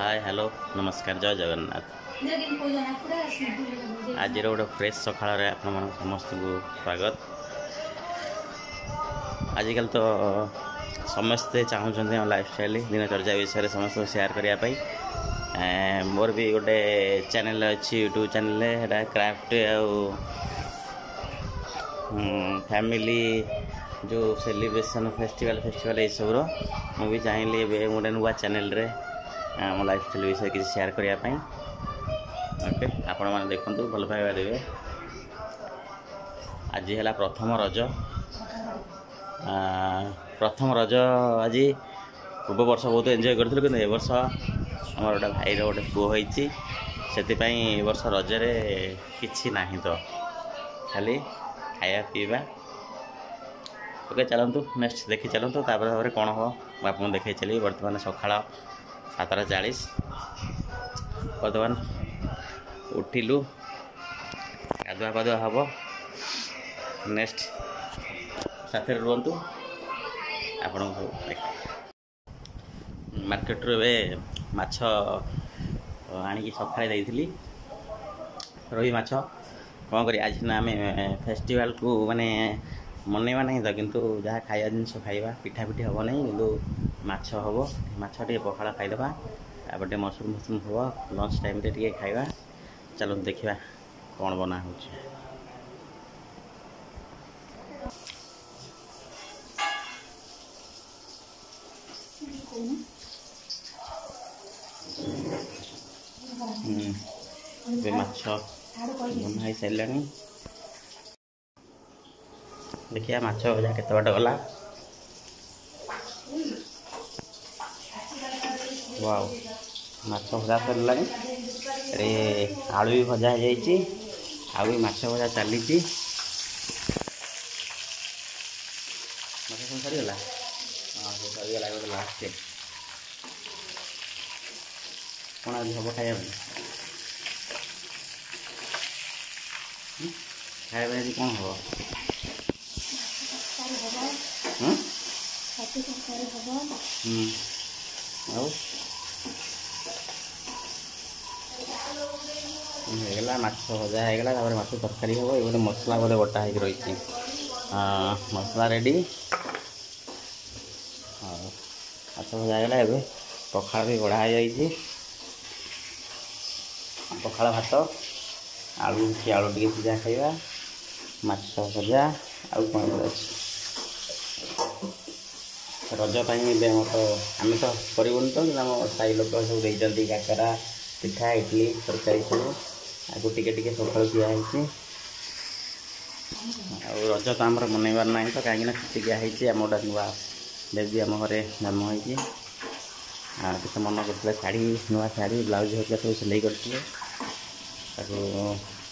Hi hello नमस्कार जय जगन्नाथ। आज गोटे फ्रेश सकाळ आपण समस्त को स्वागत। आजिकल तो समस्ते चाहते लाइफस्टाइल दिनचर्या विषय समस्त शेयर करने। मोर भी गोटे चैनल अच्छी यूट्यूब चैनल क्राफ्ट फैमिली जो सेलिब्रेशन फेस्टिवल ये सब मुझे चाहिए गोटे नुआ चैनल रे मो लाइफस्टाइल विषय किसी शेयर करने। ओके आपण मैंने देखु भल पाइबा देवे। आज है प्रथम रज आज पूर्व वर्ष बहुत एंजॉय करूँ कि वर्ष आम गोटे भाई गोटे पुओ होती से वर्ष रजरे किसी ना तो खाली खाया पीवा। ओके चलतु नेक्स्ट देखी चलतु तापर कौन हम आपको देखे चली। बर्तमान सकाळ 7:40 बर्तमान उठिलु गाधुआ पाधुआ हम नेक्स्ट साथ रुहतु आपण मार्केट रे माछ आनिकी सकाळे देइथिली रोही माछ कौन कर। आज ना आम फेस्टिवल को माने मनइबा नहीं तो किंतु जहाँ खाଇବା जिनस खाइबा पिठा पिठी हम नहीं किंतु माछ हम माछ टे पखाड़ खाईदबा तापर मशरूम हम लंच टाइम टे खाइबा। चलो देखा कौन बना हो। माछ बना सारे देखिए माछ भजा केते बाट गला। वाओ माछ भजा सरला रे आलू भी भजा जाइए आ भी माछ भजा चली माछ सब सरीगला। हाँ सरीगला गोटे लास्ट कौन आज हम खाया खाया आज कौन हम होगा माछ भजा होगा माछ तरकारी हम ये मसला गोटे बटा हो रही मसला रेडी। माछ भजा होगा पखाड़ भी बड़ा हो जाए पखाड़ भात आलू की आलू टे सीझा खाइबा माछ भजा आउ कौन अच्छे रजपाई तो आम तो करूँ तो आम साई लोक सब देती काकरा पिठा इडली तरकारी सब आगे टिके सकाल दिखाई रज तो आम मनइबार ना तो कहीं छुट्टी दिखाई आम गोटे नुआ बेबी आम घरे जन्म होती मन करते शाढ़ी नुआ शाढ़ी ब्लाउज होगा सब सिलाई करते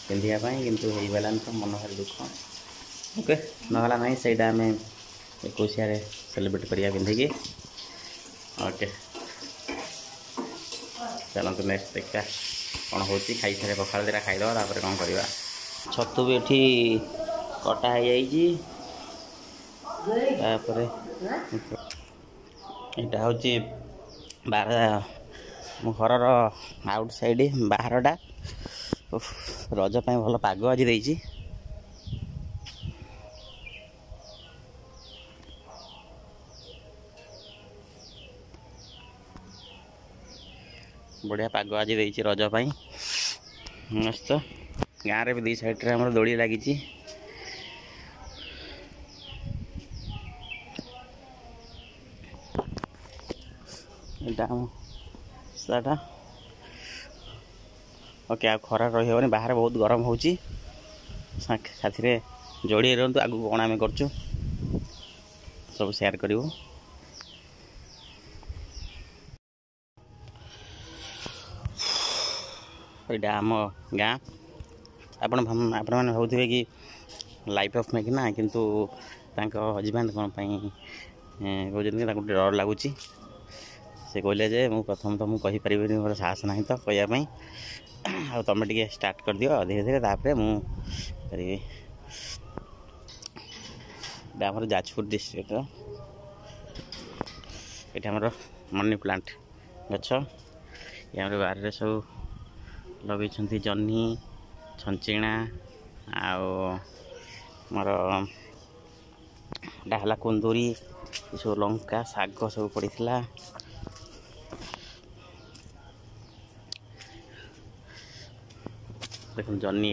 पिंधापी कितु हो पारानी तो मन भारी दुख। ओके नगला ना से आम 21 सेलिब्रेट करिया पिंधिकी। ओके चलते नेक्स्ट देखा कौन हो खाई सारे पखाड़ दिटा खाईदे तापर कौन करवा। छतु भी एठी कटा हो यहाँ हूँ बाहर मो घर आउट साइड बाहरटा रज पाई भल पाग आज देती। बढ़िया पाग आज देती रज पाई मस्त। गाँव रे भी दी साइड रे हमर दोली लगी साटा। ओके आ खरा रही हेनी बाहर बहुत गरम हो साथी जोड़ी रुँ आगू कौन आम कर सब शेयर करूँ। यहाँ आम गाँ आपण मैंने भावुए कि लाइफ ऑफ मेक ना किंतु हजबैंड कौन कहते डर लगुच से कहले जे मु प्रथम तो मुझे कहीपरि मोर साहस ना तो कहवाई आ तुम टे स्टार्ट कर दियो धीरे धीरे तापर मुझे आम जाजपुर डिस्ट्रिक्ट ये मनी प्लांट गच यहाँ बारे सब लगे जह्नी छंचिणा आमर डाहला कुंदूरी सब लंका शाग सब पड़ता देख जह्नी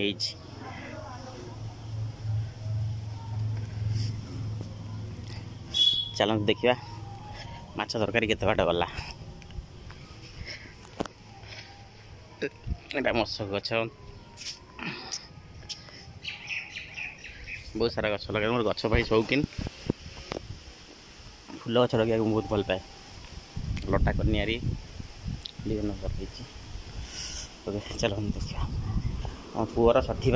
चलते देखा माछ तरकारी केते बाट गला एटा मत्स्य गछ बहुत सारा गछ लगे मोर गछ भाई शौकीन फूल गछ लगे बहुत भल पाए लटा कनियारी विभिन्न लगे ओके चलो हम देखा हम पुअर षठी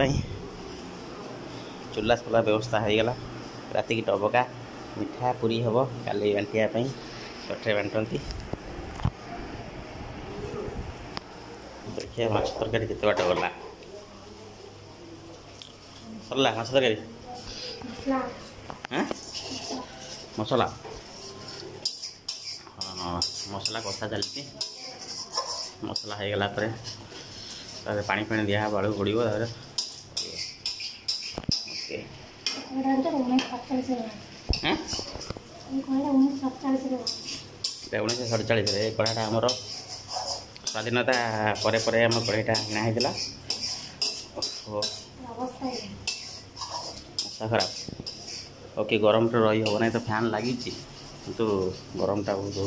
चूल्हा चूल्हा व्यवस्था हो गला राति की टबका मिठा पूरी हम काली बांटापी षठे बांटती देखिए माछ तरकारी केते बाट गला सरला माछ तरकारी मसला हाँ मसला कषा चलती मसला हो गला पानी पानी दिया आलू पड़ो ओके 1947 कढ़ाटा आमर स्वाधीनता परे परे आम कढ़ईटा किना होता खराब ओके गरम तो रही हम ना तो फैन लगी किंतु गरमटा बहुत हो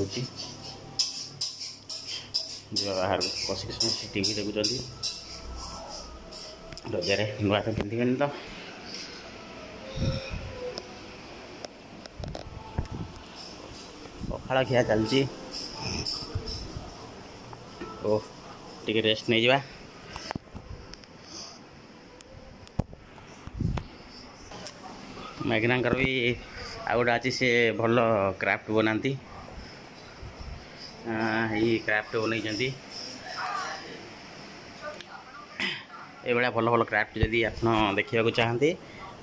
बाहर बसिक समस्त टीवी देखुं रजारे नुआ तो पिंधिबेनि तो पखाड़ खिया चलती ओ टी रेस्ट नहीं जा मैगना भी आ गोटे अच्छी सी भल क्राफ्ट बनाती क्राफ्ट बनई ये भल भल क्राफ्ट जदि आप देखा चाहते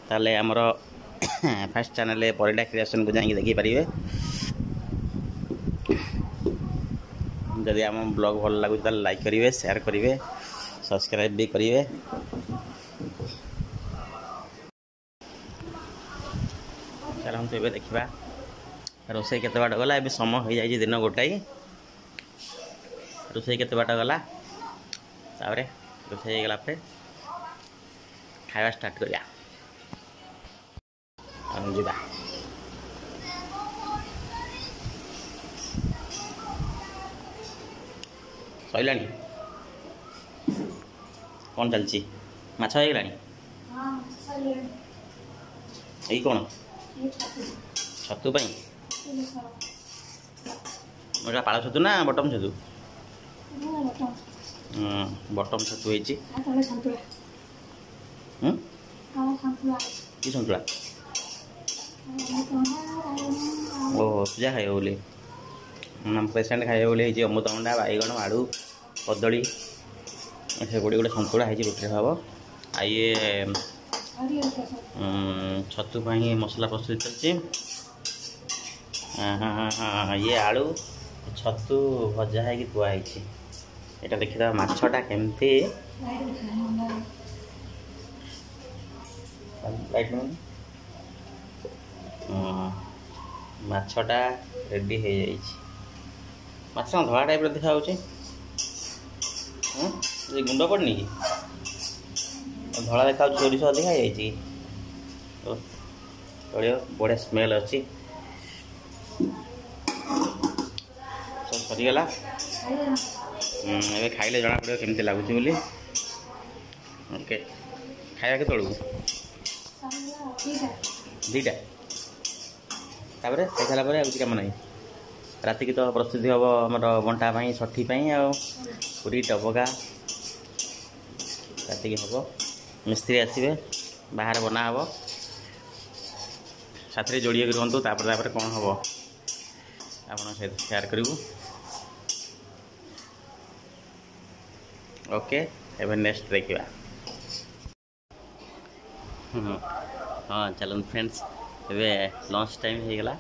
ताले आमर फास्ट चैनल परिडा क्रिएशन को जाकि देखिपारे जदि आम ब्लॉग भल लगुच लाइक करेंगे शेयर करेंगे सब्सक्राइब भी करेंगे चलते ये देखा रोसई केते बाट गला ए समय हो जाए दिन गोटाई रोसई केते बाट गला तापर रोसई गला खावा स्टार्ट करिया जा सैला कौन चलती माछ हो गला यही कौन छतु पाଳ छतु ना बटम छतु बटम छतु कि सतुला ओहो पूजा खाइब बोली पेसेंट खाइब बोली अमृतभंडा बैगण आलू कदली से गोटे गोटे सतुला है रुटी खाब आ ये छतु मसला प्रस्तुत चलती ये आलू छतु भजा है थुआई यहाँ देखा माछटा केमती माछटा रेडी हो जाछ धड़ा टाइप देखा गुंड पड़नी कि धड़ा देखा सोरिष अधिका है चलो बढ़िया स्मेल अच्छी सब सरीगला ए खाइले जना पड़ो केमती लगुच बोली ओके खाया के तलू दीटा तापर खाई सारा आगे कम ना राति की तो प्रस्तुति हम आम बंटा षठी पूरी टबका राति की हम मिस्त्री आसवे बाहर बना हम साथ जोड़िए रुहतु तापर कौन हम आप शेयर करूँ ओके एवं नेक्स्ट देखा हाँ चलो फ्रेंड्स एवं लंच टाइम हो गला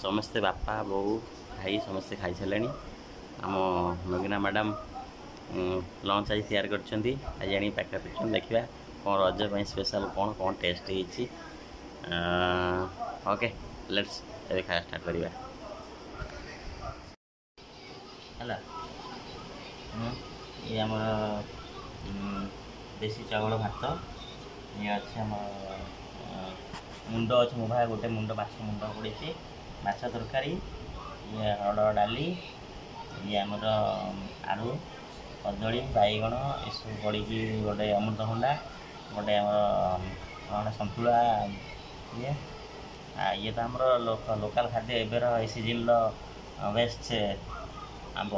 समस्ते बापा बो भाई समस्ते खाई सारे आम नगीना मैडम लंच आज तैयार कर आज आनी पैक देखा कौन रज स्पेशल कौन कौन टेस्ट होती ओके लेट्स ए खाया स्टार्ट करवा ये आम देसी चावल भात ये अच्छे आम मुंड अच्छे मो भाई गोटे मुंड माछ मुंड पड़ी माछ तरकारी ये हरड़ डाली ये आमर आलू कदली बैगण यू पड़ी गोटे अमृतभंडा गोटे आम सतुला ये तो आमर लोकल खाद्य एबर ए सीजन बेस्ट आंब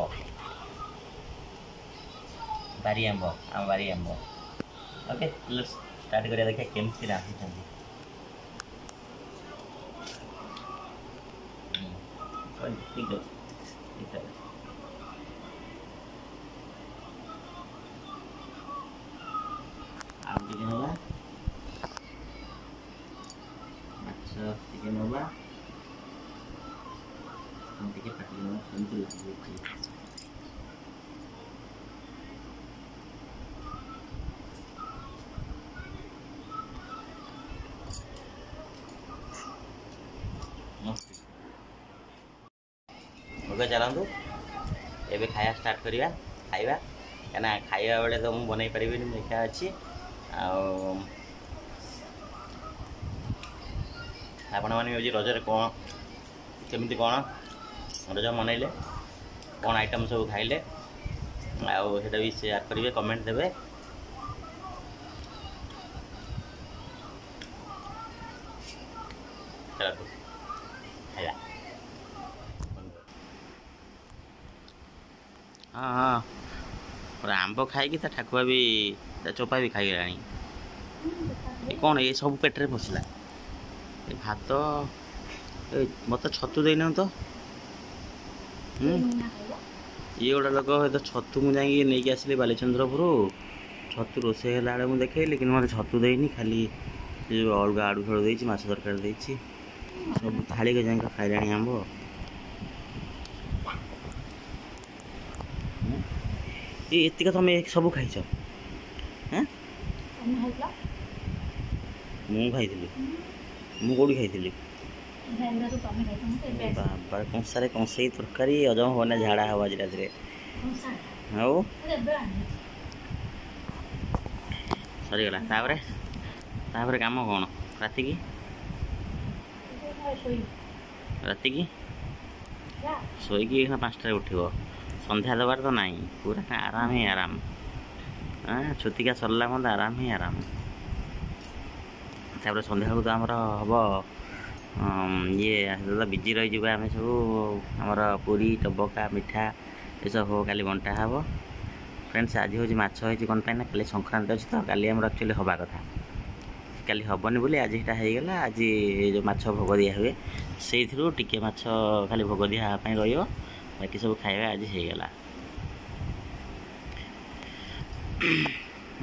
बारी आंब आम बारी आंब ओके लेट्स स्टार्ट करिया देखिए केमती रांधि ठीक है ठीक है आम टिके नवा माछ टिके नवा आम टिके काटी नवा सेमती लागुची ओके चलतु एबे खाया स्टार्ट करवा खाइबा क्या खाइबा बेले तो मुझे बनई पारि देखा अच्छी आपण मैंने रजरे कौन केमती कौन रज मनइले कौन आइटम सब खाइले आटा भी शेयर करेंगे कमेंट देवे चलतु खाइबा हाँ हाँ और आंब खाई ठाकुआ भी चोपा भी खाई गलानी कौन ये सब पेट्रे पशिला भात मत छतु देना तो ये गोटे लोक तो छतु मुझे नहीं आसली बालीचंद्रपुर छतु रोसे है मुझे देखे लेकिन मत छतु देनी खाली जो अलग आड़ू फेड़ दे माछ तरकारी देती सब थाली के जाए खाइला आंब ये तुम सब खाई मु खाई मुझे खाई बाबा कंसारे कंसई तरकारी अजम होना झाड़ा हवा आज रात हाँ सरीगला तापर काम कौन राति की शोक 5 उठब संध्या दबार तो नहीं पूरा आराम ही आराम हाँ छुतिका सरला मत आराम ही आराम तापर संध्या को तो आमर हम ये बिजी रही आम सब आमर पूरी टबका मिठा ये सब हो काली बंटा हे फ्रेंड्स आज हूँ माछ होती कौन पाई ना काली संक्रांति अच्छी तो काली आमर एक्चुअली हवा कथा काली हेनी बोली आज यहाँ होगला आज जो माछ भोग दिया हुए से टिके माछ खाली भोग दियापाई रही बाकी सब खाଇବା आज होगला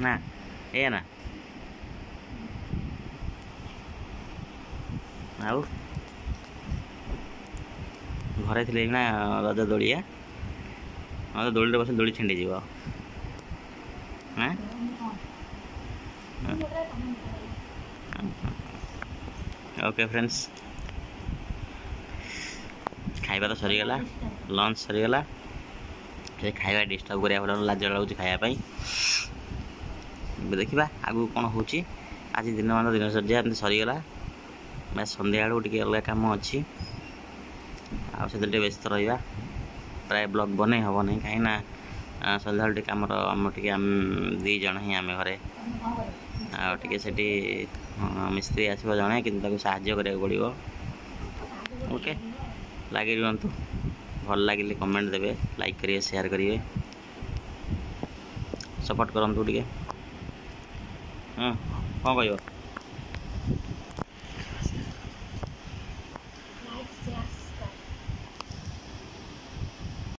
ना ए ना आउ घरे थे ना रज दोलिया हाँ तो दोली बस दोली छिंडी जीव ओके फ्रेंड्स खाइबा तो सरीगला लंच सरीगला खाइबा डिस्टर्ब करा भल लाज लगुच खायापाई देखा आगू कौन हो आज दिन मान दिन सज्जा एमती सरीगला मैं सन्ध्या बेलू टे अलग कम अच्छी आते व्यस्त रहा प्राय ब्लॉग बन हम नहीं कहीं सन्ध्या बेलू कम आम टे दी जन ही आम घरे आगे से मिस्त्री आसो जड़े कि साहाଯ୍य करा पड़ो ओके लगे रुहतु भल लगे कमेंट देवे लाइक करिए शेयर करिए सपोर्ट करंतु टिके हाँ कौन कह